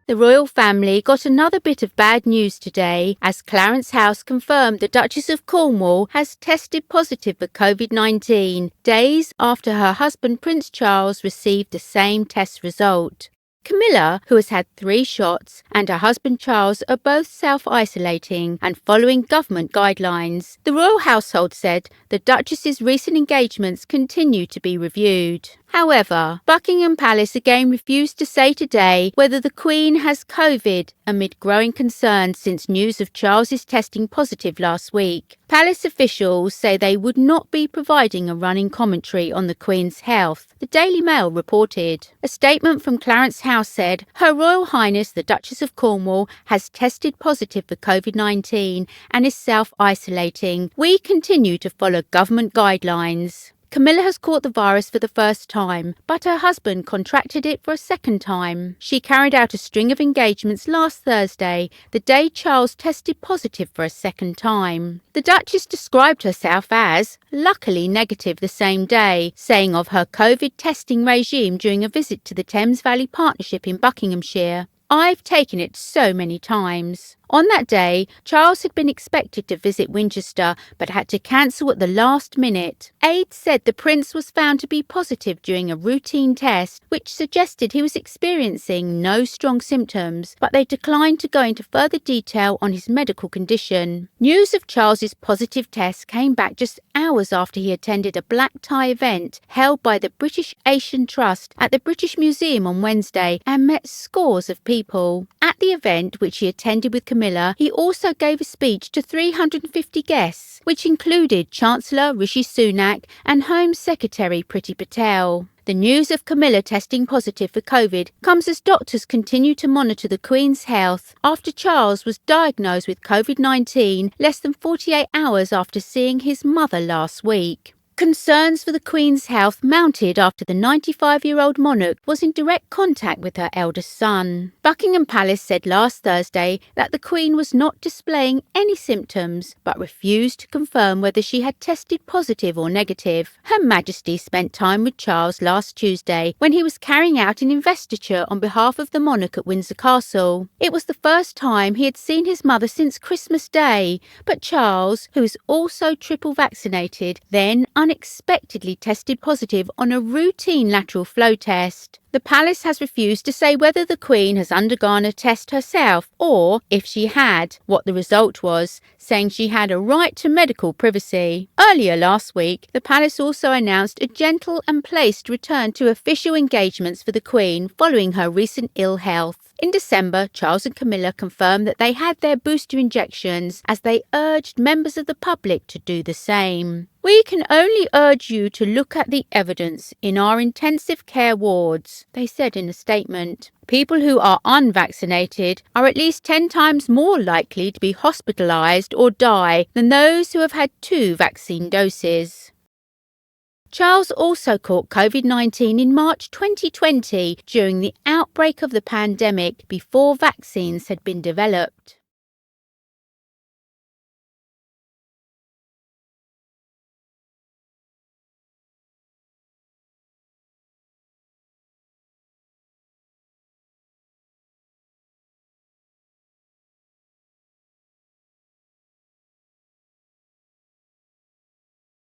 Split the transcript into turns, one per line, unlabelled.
The royal family got another bit of bad news today as Clarence House confirmed the Duchess of Cornwall has tested positive for Covid-19 days after her husband Prince Charles received the same test result. Camilla, who has had 3 shots, and her husband Charles are both self-isolating and following government guidelines. The royal household said the Duchess's recent engagements continue to be reviewed. However, Buckingham Palace again refused to say today whether the Queen has Covid amid growing concerns since news of Charles's testing positive last week. Palace officials say they would not be providing a running commentary on the Queen's health, the Daily Mail reported. A statement from Clarence House said, Her Royal Highness the Duchess of Cornwall has tested positive for Covid-19 and is self-isolating. We continue to follow government guidelines. Camilla has caught the virus for the first time, but her husband contracted it for a second time. She carried out a string of engagements last Thursday, the day Charles tested positive for a second time. The Duchess described herself as luckily negative the same day, saying of her Covid testing regime during a visit to the Thames Valley Partnership in Buckinghamshire, I've taken it so many times. On that day, Charles had been expected to visit Winchester but had to cancel at the last minute. Aides said the prince was found to be positive during a routine test, which suggested he was experiencing no strong symptoms, but they declined to go into further detail on his medical condition. News of Charles's positive test came back just hours after he attended a black tie event held by the British Asian Trust at the British Museum on Wednesday and met scores of people. At the event, which he attended with Camilla, he also gave a speech to 350 guests, which included Chancellor Rishi Sunak and Home Secretary Priti Patel. The news of Camilla testing positive for Covid comes as doctors continue to monitor the Queen's health after Charles was diagnosed with Covid-19 less than 48 hours after seeing his mother last week. Concerns for the Queen's health mounted after the 95-year-old monarch was in direct contact with her eldest son. Buckingham Palace said last Thursday that the Queen was not displaying any symptoms but refused to confirm whether she had tested positive or negative. Her Majesty spent time with Charles last Tuesday when he was carrying out an investiture on behalf of the monarch at Windsor Castle. It was the first time he had seen his mother since Christmas Day, but Charles, who is also triple vaccinated, then unexpectedly tested positive on a routine lateral flow test. The palace has refused to say whether the Queen has undergone a test herself or, if she had, what the result was, saying she had a right to medical privacy. Earlier last week, the palace also announced a gentle and placed return to official engagements for the Queen following her recent ill health. In December, Charles and Camilla confirmed that they had their booster injections as they urged members of the public to do the same. We can only urge you to look at the evidence in our intensive care wards, they said in a statement. People who are unvaccinated are at least 10 times more likely to be hospitalised or die than those who have had 2 vaccine doses. Charles also caught Covid-19 in March 2020 during the outbreak of the pandemic before vaccines had been developed.